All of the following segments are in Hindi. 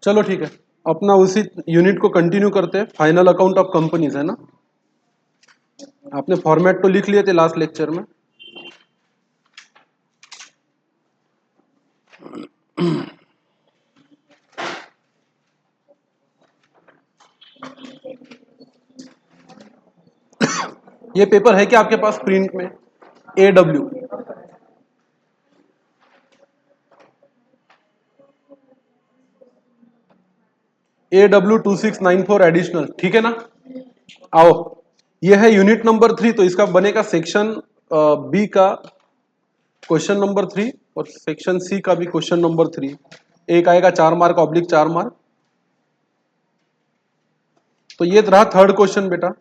चलो ठीक है, अपना उसी यूनिट को कंटिन्यू करते हैं। फाइनल अकाउंट ऑफ कंपनीज है ना, आपने फॉर्मेट तो लिख लिए थे लास्ट लेक्चर में। ये पेपर है क्या आपके पास प्रिंट में? AW AW2694 एडिशनल, ठीक है ना? आओ, ये है यूनिट नंबर 3, तो इसका बनेगा सेक्शन बी का क्वेश्चन नंबर 3 और सेक्शन सी का भी क्वेश्चन नंबर 3। एक आएगा 4 मार्क ऑब्लिक 4 मार्क। तो ये रहा थर्ड क्वेश्चन बेटा।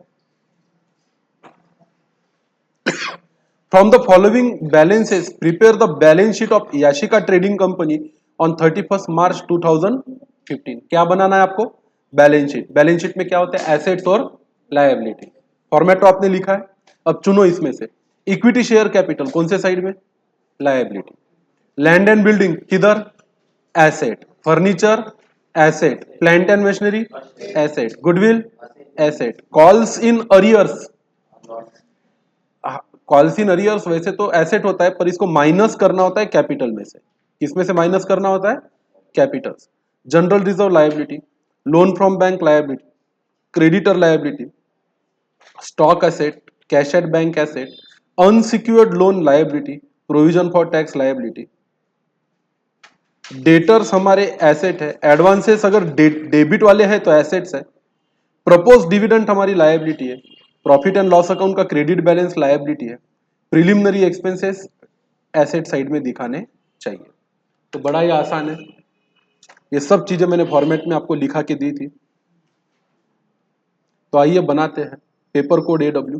From the following balances prepare the balance sheet of Yashika trading company on 31 मार्च 2015। क्या बनाना है आपको? Balance sheet. बैलेंस शीट में क्या होता है? एसेट्स और लायबिलिटी। फॉर्मेट तो आपने लिखा है, अब चुनो इसमें से। इक्विटी शेयर कैपिटल कौन से साइड में? लायबिलिटी। लैंड एंड बिल्डिंग किधर? Asset. Furniture asset. Plant and machinery asset. Goodwill asset. Calls in arrears, calls in arrears वैसे तो एसेट होता है, पर इसको माइनस करना होता है कैपिटल में से। किसमें से माइनस करना होता है? Capital. General reserve liability, loan from bank liability, creditor liability, stock asset, cash at bank asset, unsecured loan liability, provision for tax liability. Debtors हमारे एसेट है, एडवांसेस अगर डेबिट वाले हैं तो एसेट्स है। प्रपोज डिविडेंड हमारी लायबिलिटी है। प्रॉफिट एंड लॉस अकाउंट का क्रेडिट बैलेंस लायबिलिटी है। प्रिलिमिनरी एक्सपेंसेस एसेट साइड में दिखाने चाहिए। तो बड़ा ही आसान है, ये सब चीजें मैंने फॉर्मेट में आपको लिखा के दी थी। तो आइए बनाते हैं पेपर कोड AW।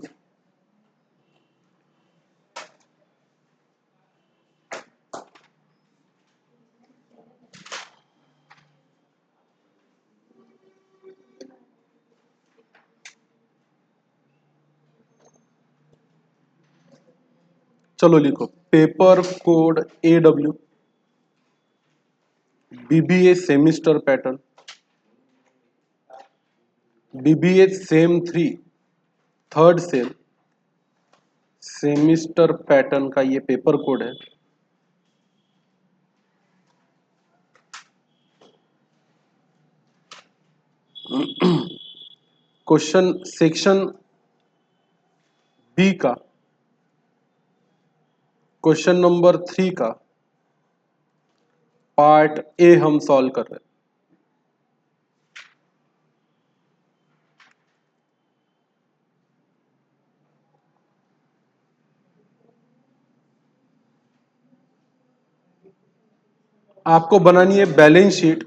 चलो लिखो paper code AW, BBA semester pattern, BBA same 3 third same semester pattern का ये पेपर कोड है। क्वेश्चन सेक्शन बी का क्वेश्चन नंबर 3 का पार्ट ए हम सॉल्व कर रहे हैं। आपको बनानी है बैलेंस शीट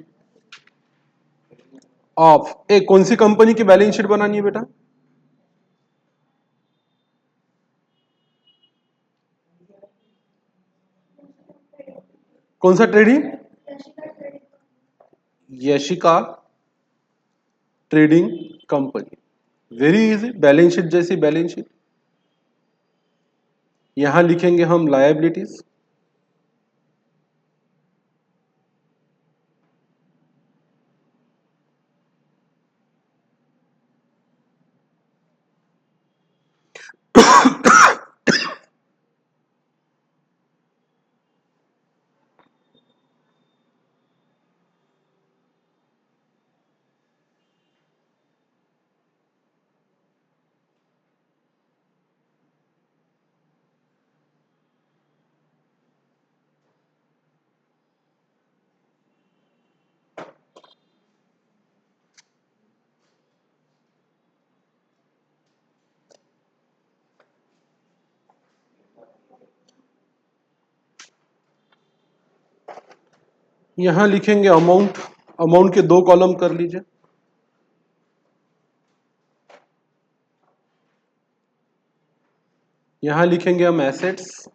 ऑफ कौन सी कंपनी की बैलेंस शीट बनानी है बेटा? कौन सा trading? Yashika trading company. Very easy, balance sheet जैसी बैलेंस शीट। यहां लिखेंगे हम लायबिलिटीज, यहां लिखेंगे अमाउंट। अमाउंट के 2 कॉलम कर लीजिए। यहां लिखेंगे हम एसेट्स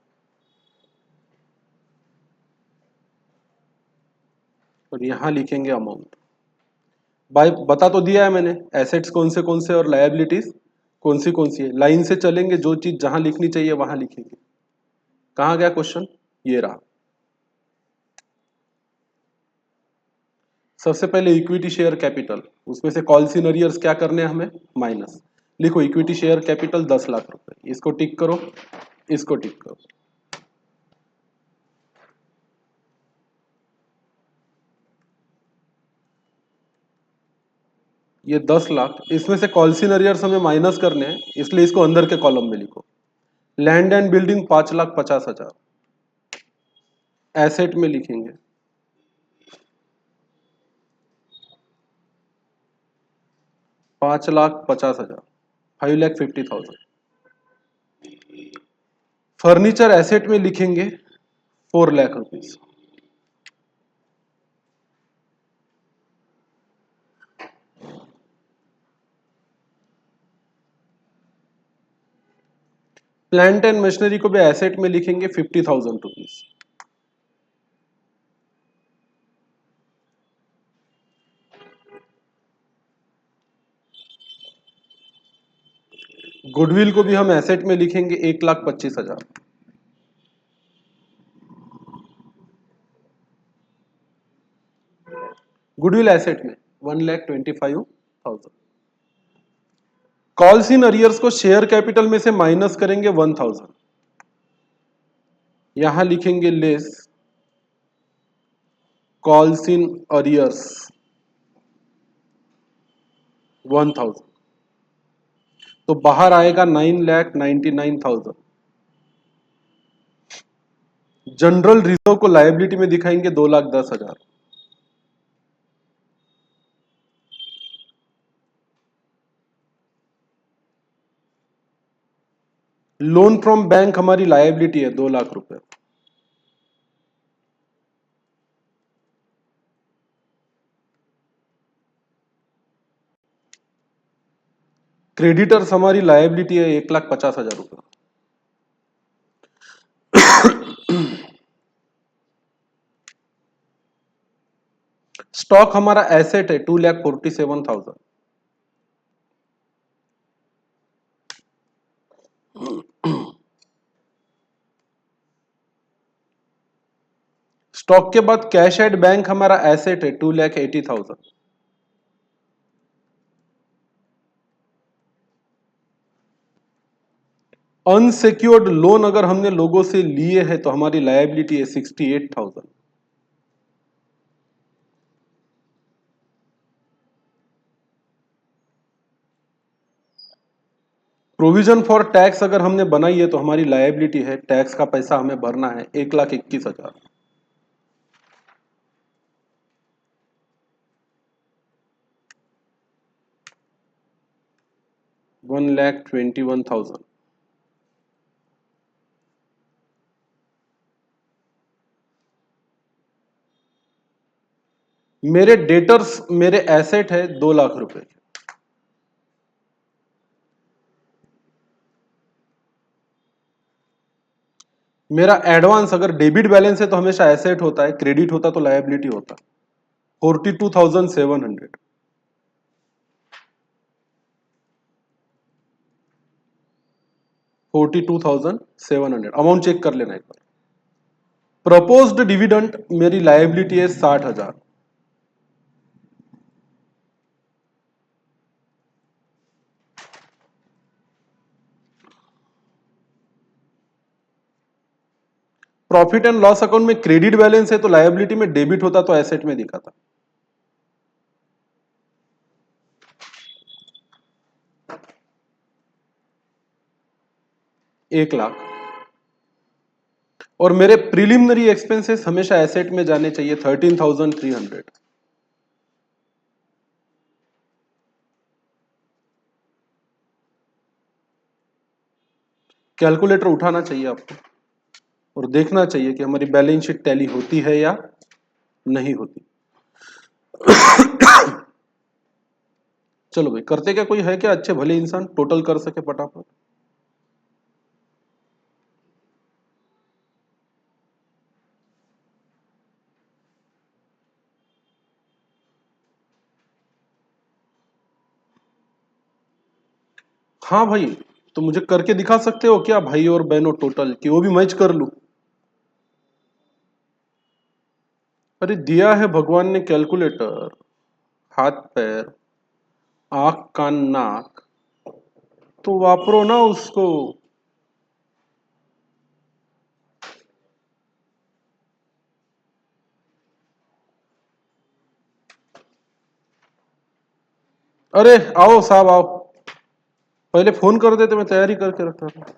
और यहां लिखेंगे अमाउंट। भाई बता तो दिया है मैंने, एसेट्स कौन से और लायबिलिटीज कौन सी है। लाइन से चलेंगे, जो चीज जहां लिखनी चाहिए वहां लिखेंगे। कहां गया क्वेश्चन? ये रहा। सबसे पहले इक्विटी शेयर कैपिटल, उसमें से कॉल्स इन अरियर्स क्या करने हैं हमें, माइनस। लिखो इक्विटी शेयर कैपिटल 10 लाख रुपए, इसको टिक करो, इसको टिक करो। ये 10 लाख, इसमें से कॉल्स इन अरियर्स हमें माइनस करने हैं, इसलिए इसको अंदर के कॉलम में लिखो। लैंड एंड बिल्डिंग 5,50,000, एसेट में लिखेंगे 5,50,000, 5,50,000। फर्नीचर एसेट में लिखेंगे 4 lakh rupees. Plant and machinery को भी एसेट में लिखेंगे 50,000 रुपीज। गुडविल को भी हम एसेट में लिखेंगे 1,25,000। गुडविल एसेट में 1,25,000। कॉल्स इन अरियर्स को शेयर कैपिटल में से माइनस करेंगे 1,000, यहां लिखेंगे लेस कॉल्स इन अरियर्स 1,000, तो बाहर आएगा 9,99,000। जनरल रिजर्व को लायबिलिटी में दिखाएंगे 2,10,000। लोन फ्रॉम बैंक हमारी लायबिलिटी है 2 लाख रुपए। क्रेडिटर्स हमारी लायबिलिटी है 1,50,000 रुपए। स्टॉक हमारा एसेट है 2,47,000। स्टॉक के बाद कैश एट बैंक हमारा एसेट है 2,80,000। अनसिक्योर्ड लोन अगर हमने लोगों से लिए है तो हमारी लायबिलिटी है 68,000। प्रोविजन फॉर टैक्स अगर हमने बनाई है तो हमारी लायबिलिटी है, टैक्स का पैसा हमें भरना है 1,21,000। 1,21,000। मेरे डेटर्स मेरे एसेट है 2 लाख रुपए। मेरा एडवांस अगर डेबिट बैलेंस है तो हमेशा एसेट होता है, क्रेडिट होता तो लायबिलिटी होता। 42,700। 42,700 अमाउंट चेक कर लेना एक बार। प्रपोज्ड डिविडेंड मेरी लायबिलिटी है 60,000। प्रॉफिट एंड लॉस अकाउंट में क्रेडिट बैलेंस है तो लायबिलिटी में डेबिट होता तो एसेट में दिखाता। एक लाख। और मेरे प्रिलिमिनरी एक्सपेंसेस हमेशा एसेट में जाने चाहिए 13,300। कैलकुलेटर उठाना चाहिए आपको और देखना चाहिए कि हमारी बैलेंस शीट टैली होती है या नहीं होती। चलो भाई, करते क्या कोई है क्या अच्छे भले इंसान टोटल कर सके फटाफट। हाँ भाई, तो मुझे करके दिखा सकते हो क्या भाई और बहनों टोटल, कि वो भी मैच कर लूं। अरे दिया है भगवान ने कैलकुलेटर, हाथ पैर आंख कान नाक, तो वापरो ना उसको। अरे आओ साहब आओ, पहले फोन कर देते, मैं तैयारी करके रखता था।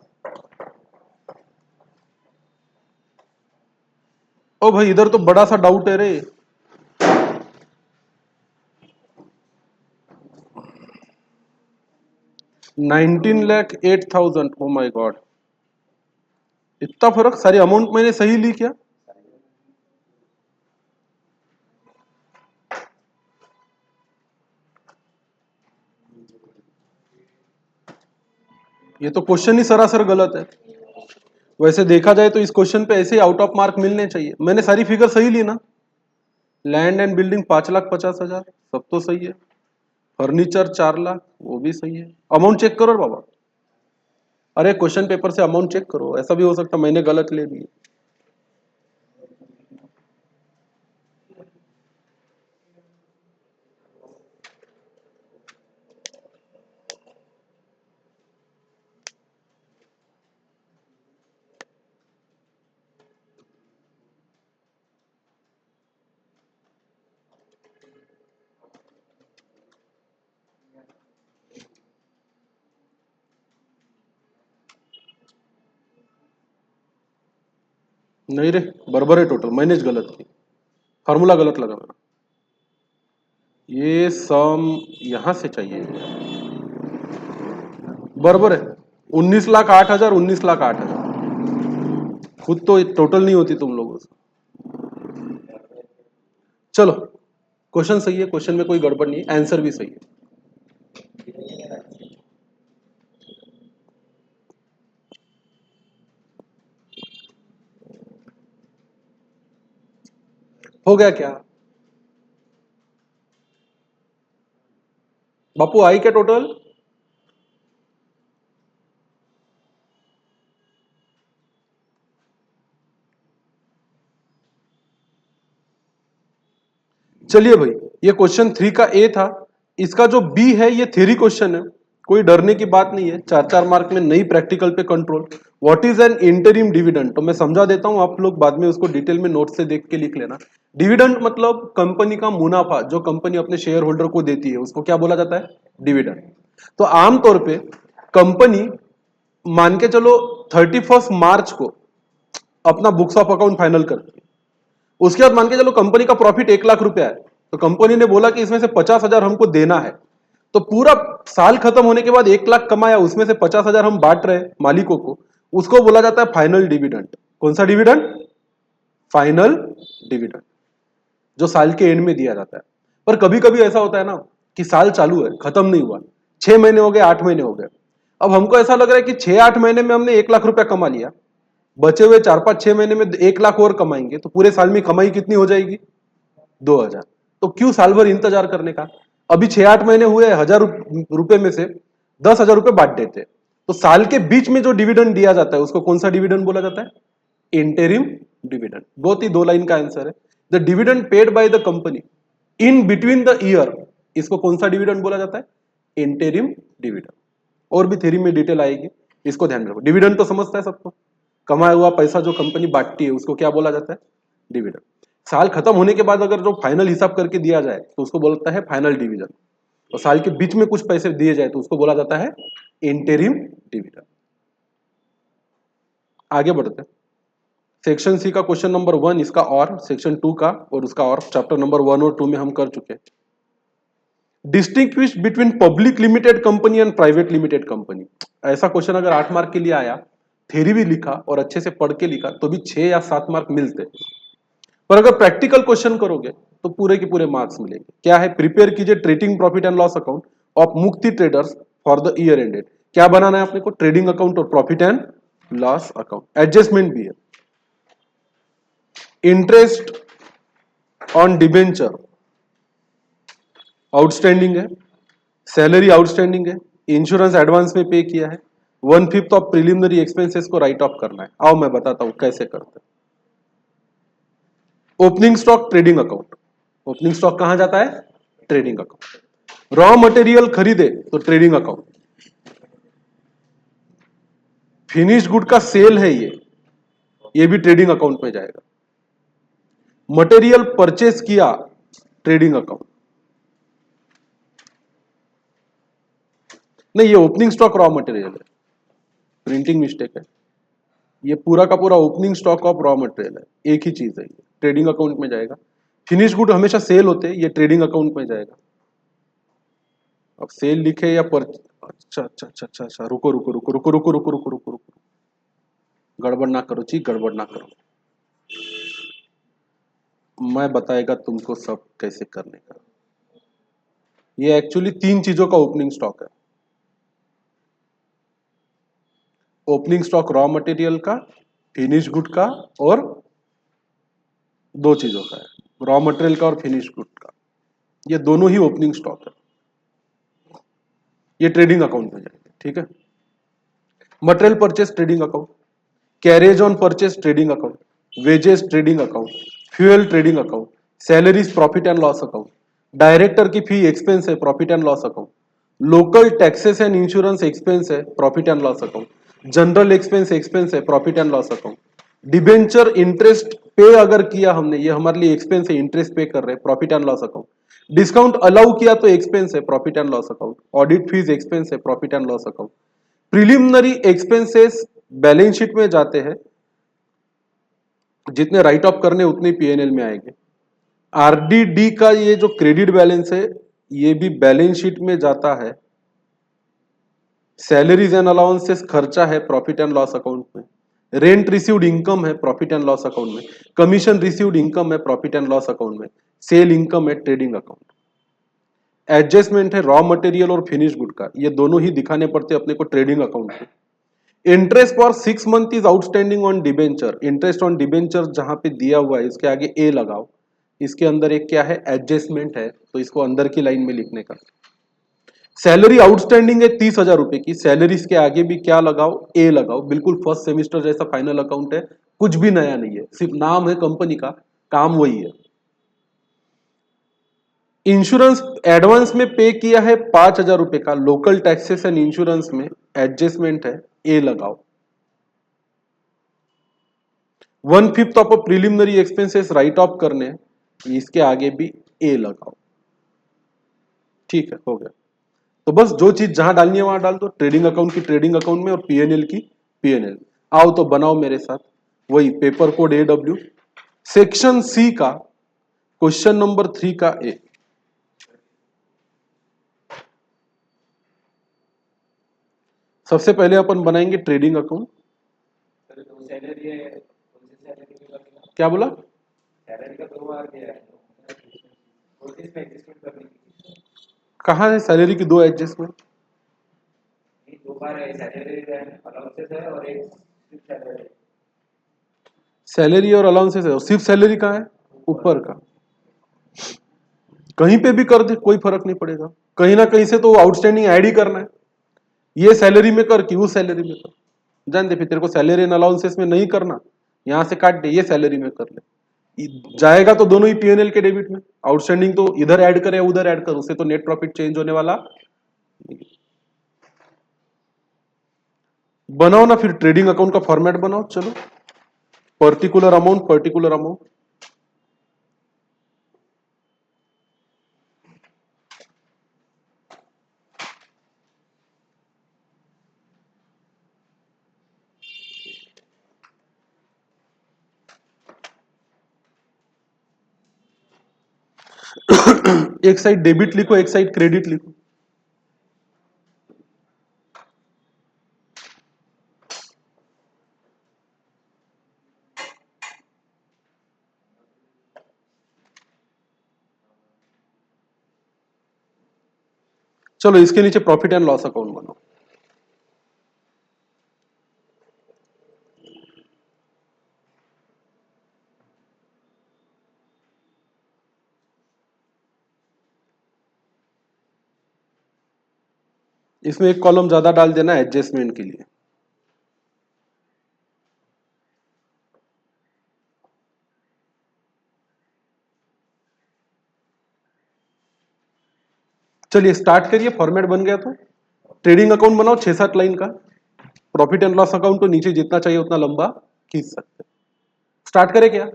ओ भाई इधर तो बड़ा सा डाउट है रे। 19,08,000, ओ माय गॉड, इतना फर्क, सारी अमाउंट मैंने सही ली क्या? ये तो क्वेश्चन ही सरासर गलत है। वैसे देखा जाए तो इस क्वेश्चन पे ऐसे ही आउट ऑफ मार्क मिलने चाहिए। मैंने सारी फिगर सही ली ना? लैंड एंड बिल्डिंग 5,50,000, सब तो सही है। फर्नीचर 4 लाख, वो भी सही है। अमाउंट चेक करो बाबा। अरे क्वेश्चन पेपर से अमाउंट चेक करो, ऐसा भी हो सकता मैंने गलत ले ली। नहीं रे, बराबर है टोटल, मैंने गलत की, फार्मूला गलत लगा मेरा। ये सम यहां से चाहिए, बराबर है। 19,08,000, 19,08,000, खुद तो टोटल नहीं होती तुम लोगों से। चलो क्वेश्चन सही है, क्वेश्चन में कोई गड़बड़ नहीं है, आंसर भी सही है। हो गया क्या बापू, आई क्या टोटल? चलिए भाई, ये क्वेश्चन 3 का ए था। इसका जो बी है ये थ्योरी क्वेश्चन है, कोई डरने की बात नहीं है। 4-4 मार्क में नई प्रैक्टिकल पे control. What is an interim dividend, तो मैं समझा देता हूं, आप लोग बाद में उसको डिटेल में नोट से देख के लिख लेना। डिविडेंड मतलब कंपनी का मुनाफा जो कंपनी अपने शेयर होल्डर को देती है, उसको क्या बोला जाता है? डिविडेंड। तो आमतौर पे कंपनी, मान के चलो 31 मार्च को अपना बुक्स ऑफ अकाउंट फाइनल करती है। उसके बाद मान के चलो कंपनी का प्रॉफिट 1 लाख रुपया है, तो कंपनी ने बोला कि इसमें से 50,000 हमको देना है। तो पूरा साल खत्म होने के बाद 1 लाख कमाया, उसमें से 50,000 हम बांट रहे हैं मालिकों को, उसको बोला जाता है फाइनल डिविडेंड। कौन सा डिविडेंड? फाइनल डिविडेंड, जो साल के एंड में दिया जाता है। पर कभी कभी ऐसा होता है ना कि साल चालू है, खत्म नहीं हुआ, 6 महीने हो गए, 8 महीने हो गए, अब हमको ऐसा लग रहा है कि 6-8 महीने में हमने 1 लाख रुपया कमा लिया, बचे हुए 4-5-6 महीने में 1 लाख और कमाएंगे, तो पूरे साल में कमाई कितनी हो जाएगी? 2,000। तो क्यों साल भर इंतजार करने का? अभी 6-8 महीने हुए, 1,000 रुपए में से 10,000 रुपए बांट देते, तो साल के बीच में जो डिविडेंड दिया जाता है उसको कौन सा डिविडेंड बोला जाता है? Interim dividend. बहुत ही 2 लाइन का आंसर है। The dividend paid by the company in between the year, इसको कौन सा डिविडेंड बोला जाता है? Interim dividend. और भी थ्योरी में डिटेल आएगी, इसको ध्यान रखो। डिविडेंड तो समझता है सबको, कमाया हुआ पैसा जो कंपनी बांटती है उसको क्या बोला जाता है? डिविडेंड। साल खत्म होने के बाद अगर जो फाइनल हिसाब करके दिया जाए तो उसको बोलता है फाइनल डिवीजन, और साल के बीच में कुछ पैसे दिए जाए तो उसको बोला जाता है इंटेरिम डिविडेंड। आगे बढ़ते हैं। सेक्शन सी का क्वेश्चन नंबर 1 इसका, और सेक्शन 2 का और उसका, और चैप्टर नंबर 1 और 2 में हम कर चुके हैं। Distinguish between public limited company and private limited company, ऐसा क्वेश्चन अगर 8 मार्क के लिए आया, थ्योरी भी लिखा और अच्छे से पढ़ के लिखा, तो भी 6 या 7 मार्क मिलते। पर अगर प्रैक्टिकल क्वेश्चन करोगे तो पूरे के पूरे मार्क्स मिलेंगे। क्या है? प्रिपेयर कीजिए trading profit and loss account of Mukti traders for the year ended. क्या बनाना है अपने को? ट्रेडिंग अकाउंट और profit and loss account. Adjustment भी है। इंटरेस्ट ऑन डिबेंचर आउटस्टैंडिंग है, सैलरी आउटस्टैंडिंग है, इंश्योरेंस एडवांस में पे किया है, 1/5 ऑफ प्रिलिमिनरी एक्सपेंसेस को राइट ऑफ करना है। आओ मैं बताता हूं कैसे करते हैं। Opening stock trading account, opening stock कहां जाता है? Trading account. रॉ मटेरियल खरीदे तो ट्रेडिंग अकाउंट। फिनिश गुड का सेल है ये भी ट्रेडिंग अकाउंट में जाएगा। मटेरियल परचेस किया, ट्रेडिंग अकाउंट। नहीं, ये ओपनिंग स्टॉक रॉ मटेरियल है, प्रिंटिंग मिस्टेक है। ये पूरा का पूरा opening stock of raw material है, एक ही चीज है, ये ट्रेडिंग अकाउंट में जाएगा। फिनिश गुड हमेशा सेल होते हैं, ये ट्रेडिंग अकाउंट में जाएगा। अब सेल लिखे या पर, अच्छा अच्छा अच्छा अच्छा अच्छा, रुको रुको रुको रुको रुको रुको रुको रुको रुको, गड़बड़ ना करो जी, गड़बड़ ना करो। मैं बताएगा तुमको सब कैसे करने का। ये एक्चुअली तीन चीजों का ओपनिंग स्टॉक है। ओपनिंग स्टॉक रॉ मटेरियल का, फिनिश गुड का, और दो चीजों का है, रॉ मटेरियल का और फिनिश गुड का। ये दोनों ही ओपनिंग स्टॉक है, ये ट्रेडिंग अकाउंट में जाएंगे, ठीक है। Material purchase trading account, carriage on purchase trading account, wages trading account, fuel trading account, salaries profit and loss account, director की फी एक्सपेंस है profit and loss account, local taxes and insurance expense है profit and loss account, general expense है profit and loss account, debenture interest pay अगर किया हमने, ये हमारे लिए एक्सपेंस है, इंटरेस्ट पे कर रहे हैं, profit and loss account, discount allow किया तो एक्सपेंस है profit and loss account, audit fees expense है profit and loss account, preliminary expenses balance sheet में जाते हैं, जितने राइट ऑफ करने उतने पीएनएल में आएंगे। आरडीडी का ये जो क्रेडिट बैलेंस है, ये भी बैलेंस शीट में जाता है। सैलरीज एंड अलाउंसेस खर्चा है प्रॉफिट एंड लॉस अकाउंट में, रेंट रिसीव्ड इनकम है प्रॉफिट एंड लॉस अकाउंट में, कमीशन रिसीव्ड इनकम है प्रॉफिट एंड लॉस अकाउंट में, सेल इनकम है ट्रेडिंग अकाउंट। एडजस्टमेंट है रॉ मटेरियल और फिनिश गुड का, ये दोनों ही दिखाने पड़ते अपने को ट्रेडिंग अकाउंट में। Interest for 6 month is outstanding on debenture, interest on debenture जहां पे दिया हुआ है इसके आगे ए लगाओ, इसके अंदर एक क्या है, एडजस्टमेंट है, तो इसको अंदर की लाइन में लिखने का। सैलरी आउटस्टैंडिंग है 30,000 रुपए की, सैलरीज के आगे भी क्या लगाओ, ए लगाओ, बिल्कुल फर्स्ट सेमिस्टर जैसा फाइनल अकाउंट है, कुछ भी नया नहीं है, सिर्फ नाम है कंपनी का, काम वही है। इंश्योरेंस एडवांस में पे किया है 5,000 रुपए का, लोकल टैक्सेस एंड इंश्योरेंस में एडजस्टमेंट है, ए लगाओ। 1/5 of preliminary expenses right of करने, इसके आगे भी ए लगाओ, ठीक है, हो गया। तो बस जो चीज जहां डालनी है वहां डाल दो, ट्रेडिंग अकाउंट की ट्रेडिंग अकाउंट में और पीएनएल की पीएनएल। आओ तो बनाओ मेरे साथ, वही पेपर कोड एडब्ल्यू, सेक्शन सी का क्वेश्चन नंबर 3 का ए। सबसे पहले अपन बनाएंगे ट्रेडिंग अकाउंट। क्या बोला? कहाँ है सैलरी की दो एडजस्टमेंट? सैलरी और अलाउंसेस है, और सिर्फ सैलरी कहाँ है? ऊपर का। कहीं पे भी कर दे कोई फर्क नहीं पड़ेगा, कहीं ना कहीं से तो आउटस्टैंडिंग ऐड ही करना है। ये सैलरी में कर कि उस सैलरी में कर, जान दे, फिर तेरे को सैलरी एंड अलाउंसेस में नहीं करना, यहां से काट दे, ये सैलरी में कर ले, जाएगा तो दोनों ही पीएनएल के डेबिट में। आउटस्टैंडिंग तो इधर ऐड करे उधर ऐड कर, उससे तो नेट प्रॉफिट चेंज होने वाला। बनाओ ना फिर ट्रेडिंग अकाउंट का फॉर्मेट बनाओ, चलो। पर्टिकुलर अमाउंट, पर्टिकुलर अमाउंट, एक साइड डेबिट लिखो, एक साइड क्रेडिट लिखो। चलो इसके नीचे प्रॉफिट एंड लॉस अकाउंट बनाओ। इसमें एक कॉलम ज्यादा डाल देना एडजस्टमेंट के लिए। चलिए स्टार्ट करिए, फॉर्मेट बन गया तो ट्रेडिंग अकाउंट बनाओ 6-7 लाइन का। प्रॉफिट एंड लॉस अकाउंट को नीचे जितना चाहिए उतना लंबा खींच सकते। स्टार्ट करें क्या?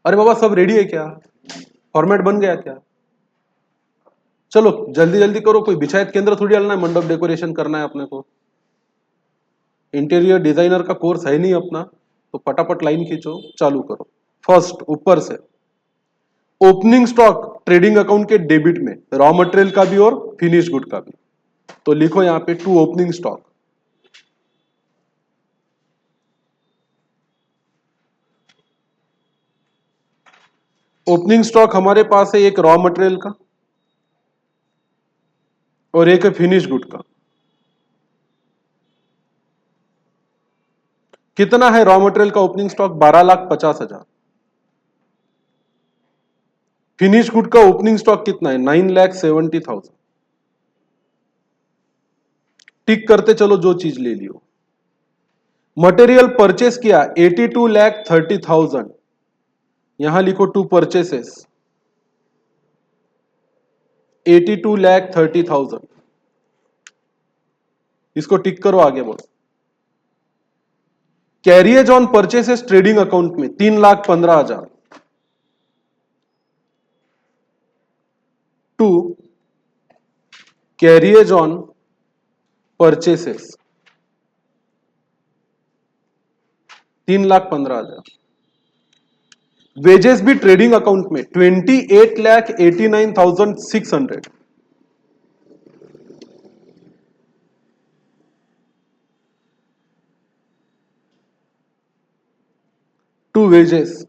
अरे बाबा सब रेडी है क्या? फॉर्मेट बन गया क्या? चलो जल्दी जल्दी करो, कोई बिछायत केंद्र थोड़ी डालना है, मंडप डेकोरेशन करना है अपने को। इंटीरियर डिजाइनर का कोर्स है नहीं अपना, तो फटाफट लाइन खींचो, चालू करो। फर्स्ट ऊपर से ओपनिंग स्टॉक ट्रेडिंग अकाउंट के डेबिट में, रॉ मटेरियल का भी और फिनिश गुड का भी। तो लिखो यहां पे to opening stock. Opening stock हमारे पास है एक रॉ मटेरियल का और एक है फिनिश गुड का। कितना है रॉ मटेरियल का ओपनिंग स्टॉक? 12,50,000। फिनिश गुड का ओपनिंग स्टॉक कितना है? 9,70,000। टिक करते चलो जो चीज ले लियो। मटेरियल परचेस किया 82,30,000। यहां लिखो टू परचेसेस 82,30,000। इसको टिक करो, आगे बढ़ो। Carriage on purchases trading account में 3,15,000 to carriage on purchases 3,15,000। Wages भी ट्रेडिंग अकाउंट में 28,89,600 टू वेजेस।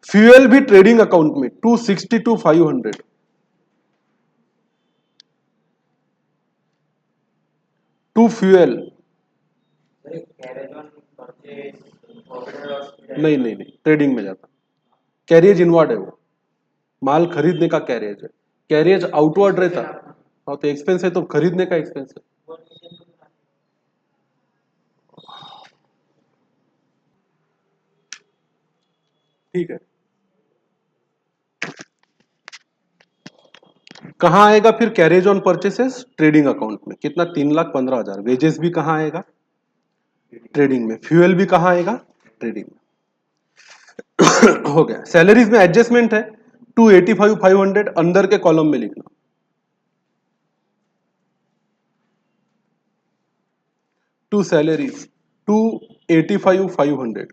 फ्यूएल भी ट्रेडिंग अकाउंट में 262,500 टू फ्यूएल। नहीं नहीं नहीं, ट्रेडिंग में जाता। कैरियज इनवर्ड है वो, माल खरीदने का कैरियज है। कैरियज आउटवर्ड रहता। हाँ तो एक्सपेंस है तो खरीदने का एक्सपेंस है। ठीक है, कहां आएगा फिर carriage on purchases? Trading account में। कितना? 3,15,000। वेजेस भी कहां आएगा? ट्रेडिंग में। फ्यूएल भी कहां आएगा? ट्रेडिंग में। हो गया। सैलरीज में एडजस्टमेंट है 285,500, अंदर के कॉलम में लिखना। टू सैलरीज 285,500,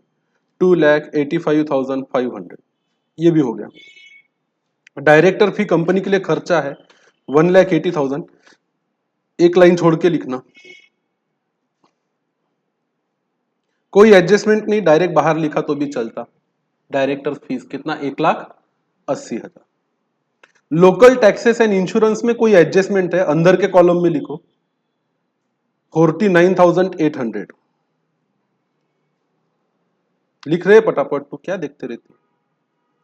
2,85,500, ये भी हो गया। डायरेक्टर फी कंपनी के लिए खर्चा है 1,80,000, एक लाइन छोड़ के लिखना। कोई एडजस्टमेंट नहीं, डायरेक्ट बाहर लिखा तो भी चलता। डायरेक्टर फीस कितना? 1,80,000। लोकल टैक्सेस एंड इंश्योरेंस में कोई एडजस्टमेंट है? अंदर के कॉलम में लिखो 49,800। लिख रहे पटापट, तो क्या देखते रहते?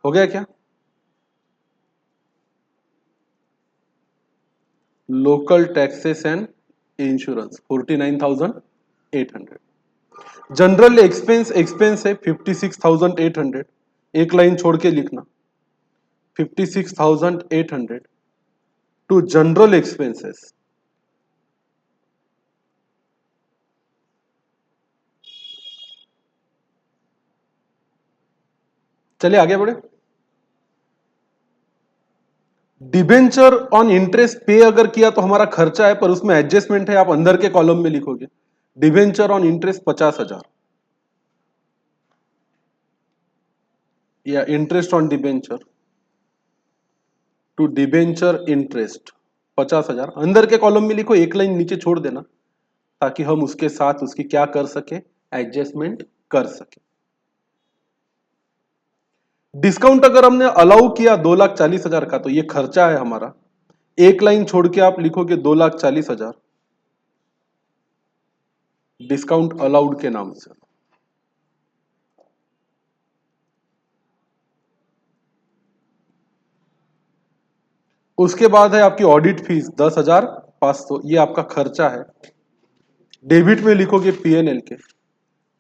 हो गया क्या? Local taxes and insurance 49,800। General expense, expense है 56,800, एक लाइन छोड़ के लिखना 56,800 टू जनरल एक्सपेंसेस। चलिए आगे बढ़े। डिबेंचर ऑन इंटरेस्ट पे अगर किया तो हमारा खर्चा है, पर उसमें एडजस्टमेंट है, आप अंदर के कॉलम में लिखोगे डिबेंचर ऑन इंटरेस्ट 50,000 या interest on debenture to debenture interest 50,000, अंदर के कॉलम में लिखो, एक लाइन नीचे छोड़ देना ताकि हम उसके साथ उसकी क्या कर सके? एडजस्टमेंट कर सके। डिस्काउंट अगर हमने अलाउ किया 2,40,000 का तो ये खर्चा है हमारा, एक लाइन छोड़ के आप लिखोगे 2,40,000 डिस्काउंट अलाउड के नाम से। उसके बाद है आपकी ऑडिट फीस 10,500, ये आपका खर्चा है। डेबिट में लिखोगे पीएनएल के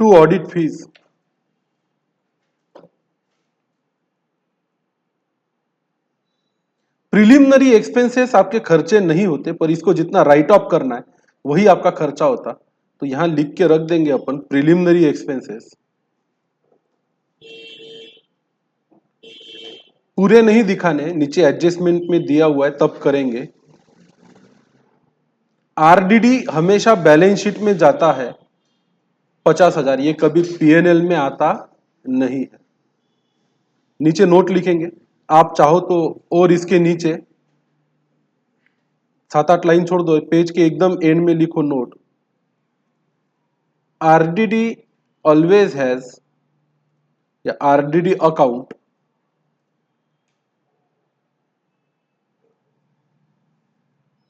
to audit fees. Preliminary expenses आपके खर्चे नहीं होते, पर इसको जितना राइट ऑफ करना है वही आपका खर्चा होता। तो यहां लिख के रख देंगे अपन प्रिलिमिनरी एक्सपेंसेस। पूरे नहीं दिखाने, नीचे एडजस्टमेंट में दिया हुआ है तब करेंगे। आरडीडी हमेशा बैलेंस शीट में जाता है 50,000, ये कभी पीएनएल में आता नहीं है। नीचे नोट लिखेंगे, आप चाहो तो और इसके नीचे 7-8 लाइन छोड़ दो, पेज के एकदम एंड में लिखो नोट, आरडीडी ऑलवेज हैज, या RDD account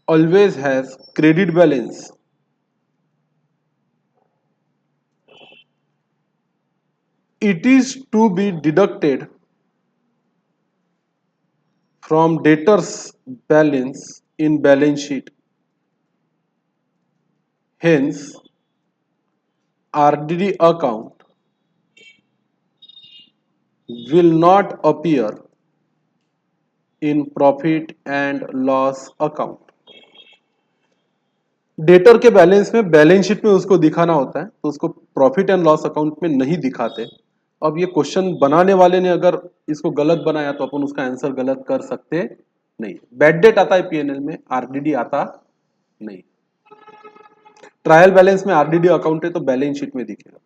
always has credit balance it is to be deducted from debtors balance in balance sheet, hence RDD account will not appear in profit and loss account। Debtor के बैलेंस में बैलेंस शीट में उसको दिखाना होता है, तो उसको प्रॉफिट एंड लॉस अकाउंट में नहीं दिखाते। अब ये क्वेश्चन बनाने वाले ने अगर इसको गलत बनाया तो अपन उसका आंसर गलत कर सकते नहीं। बैड डेट आता है पीएनएल में, आरडीडी आता नहीं। ट्रायल बैलेंस में आरडीडी अकाउंट है तो बैलेंस शीट में दिखेगा।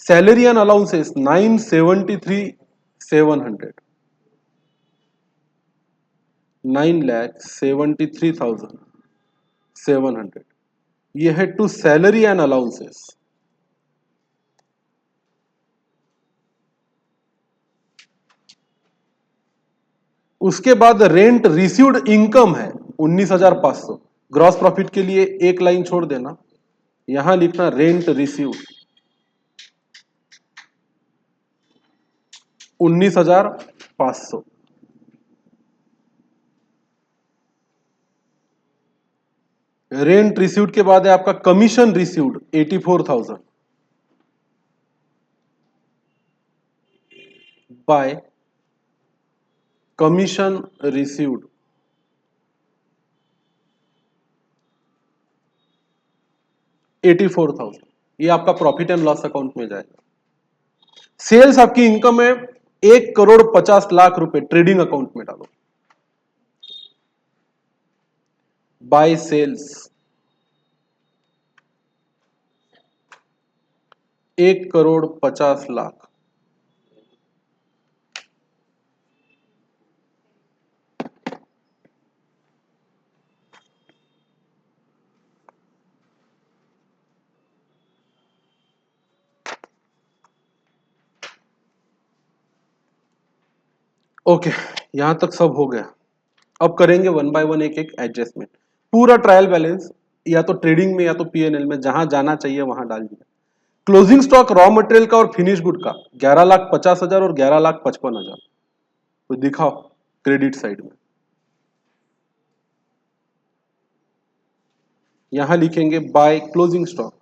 सैलरी एंड अलाउंसेस 973,700, 9,73,700, ये है टू सैलरी एंड अलाउंसेस। उसके बाद रेंट रिसीव्ड इनकम है 19,500। ग्रॉस प्रॉफिट के लिए एक लाइन छोड़ देना, यहां लिखना रेंट रिसीव्ड 19,500। रेंट रिसीव्ड के बाद है आपका commission received 84,000 bye commission received 84,000, ये आपका प्रॉफिट एंड लॉस अकाउंट में जाएगा। सेल्स आपकी इनकम है 1,50,00,000 रुपए, ट्रेडिंग अकाउंट में डालो। बाय सेल्स 1,50,00,000, ओके यहां तक सब हो गया। अब करेंगे वन बाय वन एक एक एडजस्टमेंट। पूरा ट्रायल बैलेंस या तो ट्रेडिंग में या तो पीएनएल में जहां जाना चाहिए वहां डाल दिया। क्लोजिंग स्टॉक रॉ मटेरियल का और फिनिश गुड का 11,50,000 और 11,55,000, तो दिखाओ क्रेडिट साइड में। यहां लिखेंगे बाय क्लोजिंग स्टॉक,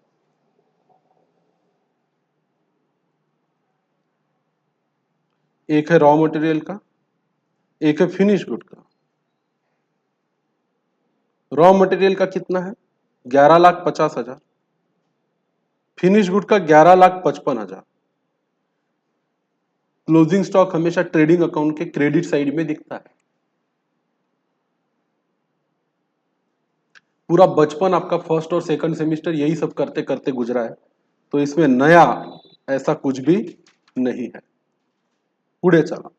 एक है रॉ मटेरियल का, एक है फिनिश गुड का। रॉ मटेरियल का कितना है 11,50,000, फिनिश गुड का 11,55,000। क्लोजिंग स्टॉक हमेशा ट्रेडिंग अकाउंट के क्रेडिट साइड में दिखता है। पूरा बचपन आपका फर्स्ट और सेकंड सेमेस्टर यही सब करते करते गुजरा है, तो इसमें नया ऐसा कुछ भी नहीं है। पुढे चला,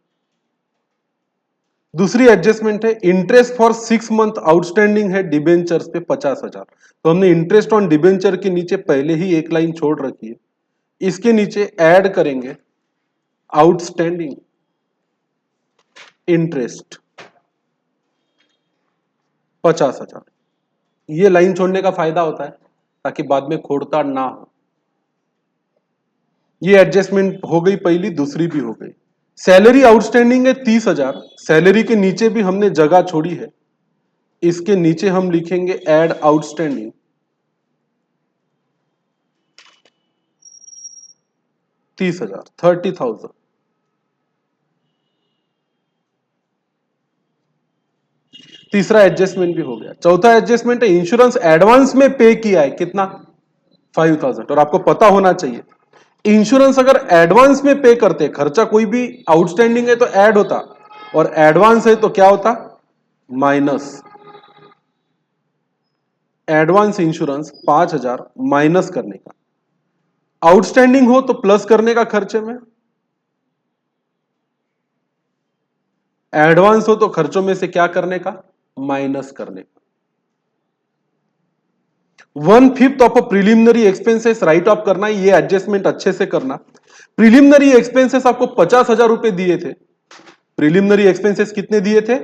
दूसरी एडजस्टमेंट है इंटरेस्ट फॉर 6 मंथ आउटस्टैंडिंग है डिबेंचर्स पे 50,000। तो हमने इंटरेस्ट ऑन डिबेंचर के नीचे पहले ही एक लाइन छोड़ रखी है, इसके नीचे ऐड करेंगे आउटस्टैंडिंग इंटरेस्ट 50,000। ये लाइन छोड़ने का फायदा होता है ताकि बाद में खोड़ताड़ ना हो। ये एडजस्टमेंट हो गई पहली, दूसरी भी हो गई। सैलरी आउटस्टैंडिंग है 30,000, सैलरी के नीचे भी हमने जगह छोड़ी है, इसके नीचे हम लिखेंगे ऐड आउटस्टैंडिंग 30,000, 30,000। तीसरा एडजस्टमेंट भी हो गया। चौथा एडजस्टमेंट है इंश्योरेंस एडवांस में पे किया है कितना 5000। और आपको पता होना चाहिए इंश्योरेंस अगर एडवांस में पे करते, खर्चा कोई भी आउटस्टैंडिंग है तो ऐड होता और एडवांस है तो क्या होता माइनस। एडवांस इंश्योरेंस 5000 माइनस करने का, आउटस्टैंडिंग हो तो प्लस करने का खर्चे में, एडवांस हो तो खर्चों में से क्या करने का माइनस करने का। 1/5 of a preliminary expenses right off करना है। ये एडजस्टमेंट अच्छे से करना। प्रिलिमिनरी एक्सपेंसेस आपको 50,000 रुपए दिए थे। प्रिलिमिनरी एक्सपेंसेस कितने दिए थे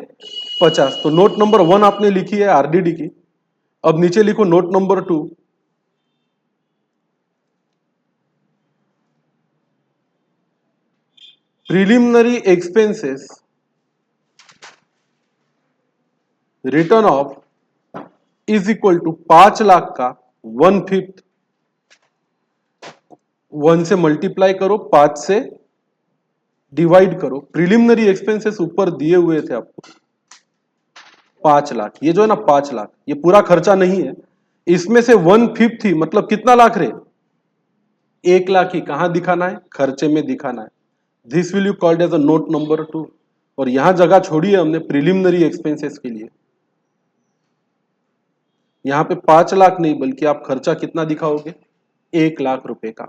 50। तो नोट नंबर 1 आपने लिखी है आरडीडी की। अब नीचे लिखो note number 2। Preliminary expenses return of is equal to 5 lakh का 1/5 1 से मल्टीप्लाई करो 5 से डिवाइड करो। प्रिलिमिनरी एक्सपेंसेस ऊपर दिए हुए थे आपको 5 लाख। ये जो है ना 5 लाख ये पूरा खर्चा नहीं है, इसमें से 1/5 थी मतलब कितना लाख रे 1 लाख ही कहां दिखाना है खर्चे में दिखाना है। This will you called as a note number 2। और यहां जगह छोड़ी है हमने प्रिलिमिनरी एक्सपेंसेस के लिए। यहां पे 5 लाख नहीं बल्कि आप खर्चा कितना दिखाओगे 1 लाख रुपए का।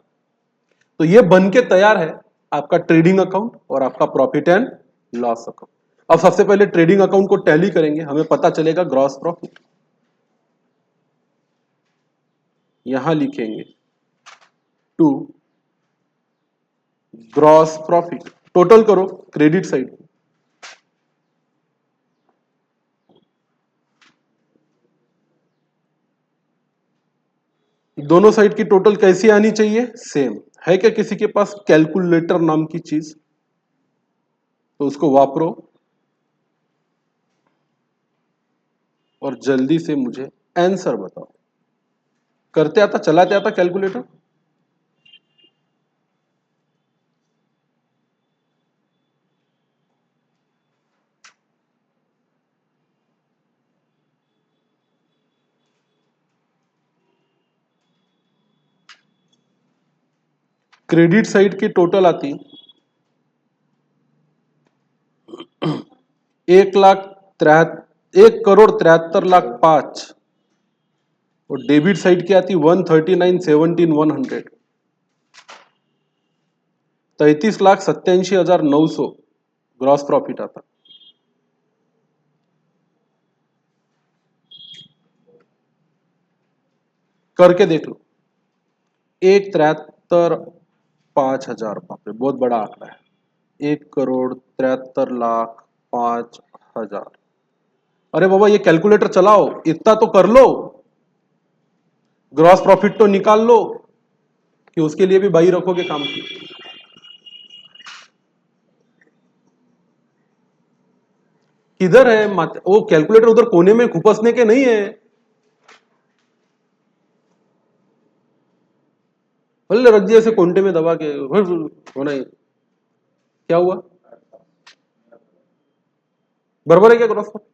तो ये बन के तैयार है आपका ट्रेडिंग अकाउंट और आपका प्रॉफिट एंड लॉस अकाउंट। अब सबसे पहले ट्रेडिंग अकाउंट को टैली करेंगे, हमें पता चलेगा ग्रॉस प्रॉफिट। यहां लिखेंगे टू ग्रॉस प्रॉफिट, टोटल करो क्रेडिट साइड। दोनों साइड की टोटल कैसी आनी चाहिए सेम। है क्या किसी के पास कैलकुलेटर नाम की चीज तो उसको वापरो और जल्दी से मुझे आंसर बताओ। करते आता चलाते आता कैलकुलेटर। क्रेडिट साइड की टोटल आती 1,73,73,05 और डेबिट साइड की आती 139,17,100 33,87,900 ग्रॉस प्रॉफिट आता। करके देख लो 1,73,05,000 बाप रे बहुत बड़ा आंकड़ा है। 1,73,05,000। अरे बाबा ये कैलकुलेटर चलाओ इतना तो कर लो, ग्रॉस प्रॉफिट तो निकाल लो कि उसके लिए भी बाई रखोगे काम की। किधर है वो कैलकुलेटर उधर कोने में खुपसने के नहीं है। भले रख दिया ऐसे कोंटे में दबा के होना ही। क्या हुआ बराबर है क्या ग्रॉस प्रॉफिट।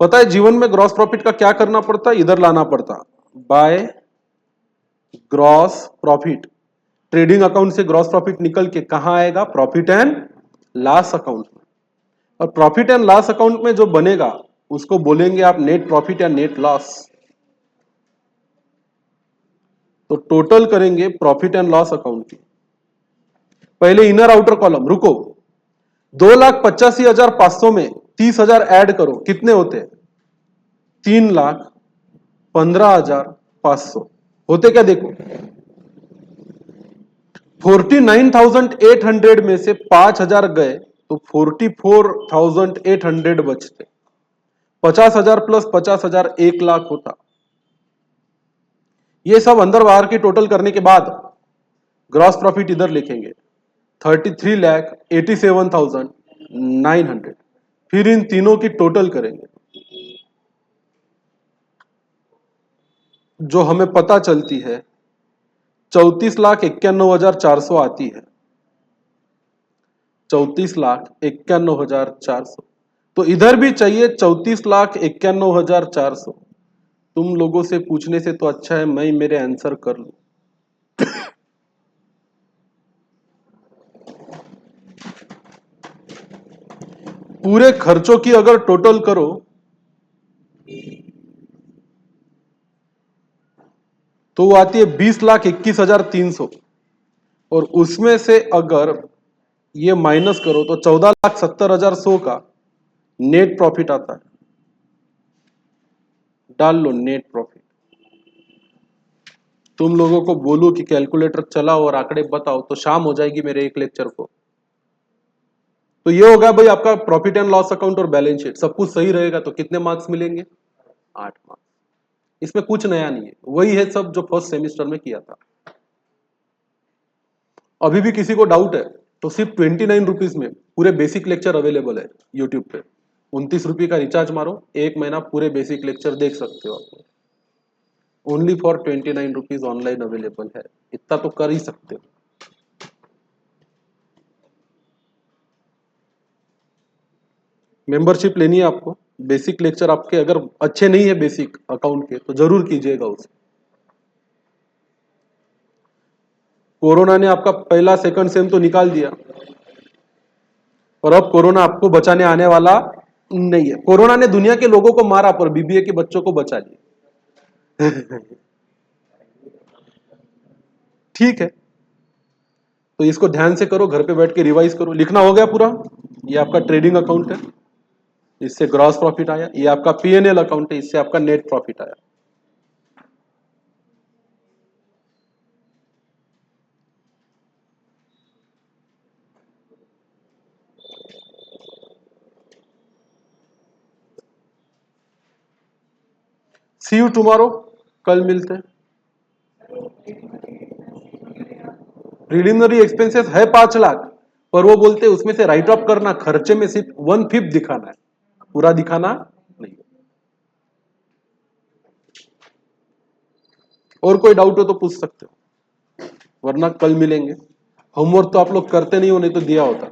पता है जीवन में ग्रॉस प्रॉफिट का क्या करना पड़ता इधर लाना पड़ता by gross profit. Trading account से ग्रॉस प्रॉफिट निकल के कहां आएगा प्रॉफिट एंड लॉस अकाउंट में। और प्रॉफिट एंड लॉस अकाउंट में जो बनेगा उसको बोलेंगे आप नेट प्रॉफिट या नेट लॉस। तो टोटल करेंगे प्रॉफिट एंड लॉस अकाउंट की। पहले इनर आउटर कॉलम रुको 2,85,500 में 30,000 ऐड करो कितने होते 3,15,500 होते क्या देखो 49,800 में से 5,000 गए तो 44,800 बचते। 50,000 प्लस 50,000 1 लाख होता। ये सब अंदर बाहर की टोटल करने के बाद ग्रॉस प्रॉफिट इधर लिखेंगे 33,87,900। फिर इन तीनों की टोटल करेंगे जो हमें पता चलती है 34,91,400 आती है। 34,91,400। तो इधर भी चाहिए 34,91,400। तुम लोगों से पूछने से तो अच्छा है मैं ही मेरे आंसर कर लूं। पूरे खर्चों की अगर टोटल करो तो वो आती है 20,21,300। और उसमें से अगर ये माइनस करो तो 14,70,100 का नेट प्रॉफिट आता है। डाल लो नेट प्रॉफिट। तुम लोगों को बोलूं कि कैलकुलेटर चलाओ और आंकड़े बताओ तो शाम हो जाएगी मेरे एक लेक्चर को। तो ये होगा भाई आपका प्रॉफिट एंड लॉस अकाउंट और बैलेंस शीट। सब कुछ सही रहेगा तो कितने मार्क्स मिलेंगे? 8 मार्क्स। इसमें कुछ नया नहीं है, वही है सब जो फर्स्ट सेमिस्टर में किया था। अभी भी किसी को डाउट है तो सिर्फ 29 रुपीज में पूरे बेसिक लेक्चर अवेलेबल है यूट्यूब पे। 29 रुपये का रिचार्ज मारो, एक महीना पूरे बेसिक लेक्चर देख सकते हो आप। Only for 29 rupees online available है। इतना तो कर ही सकते हो। मेंबरशिप लेनी है आपको। बेसिक लेक्चर आपके अगर अच्छे नहीं है बेसिक अकाउंट के तो जरूर कीजिएगा उसे। कोरोना ने आपका पहला सेकंड सेम तो निकाल दिया और अब कोरोना आपको बचाने आने वाला नहीं है। कोरोना ने दुनिया के लोगों को मारा पर बीबीए के बच्चों को बचा लिया। ठीक है, तो इसको ध्यान से करो, घर पे बैठ के रिवाइज करो। लिखना हो गया पूरा? ये आपका ट्रेडिंग अकाउंट है, इससे ग्रॉस प्रॉफिट आया। ये आपका पीएनएल अकाउंट है, इससे आपका नेट प्रॉफिट आया। सी यू टुमारो, कल मिलते हैं। प्रिलिमिनरी एक्सपेंसेस है 5 लाख, पर वो बोलते हैं उसमें से राइट ऑफ करना, खर्चे में सिर्फ 1/5 दिखाना है, पूरा दिखाना नहीं। और कोई डाउट हो तो पूछ सकते हो, वरना कल मिलेंगे। होमवर्क तो आप लोग करते नहीं हो, नहीं तो दिया होता।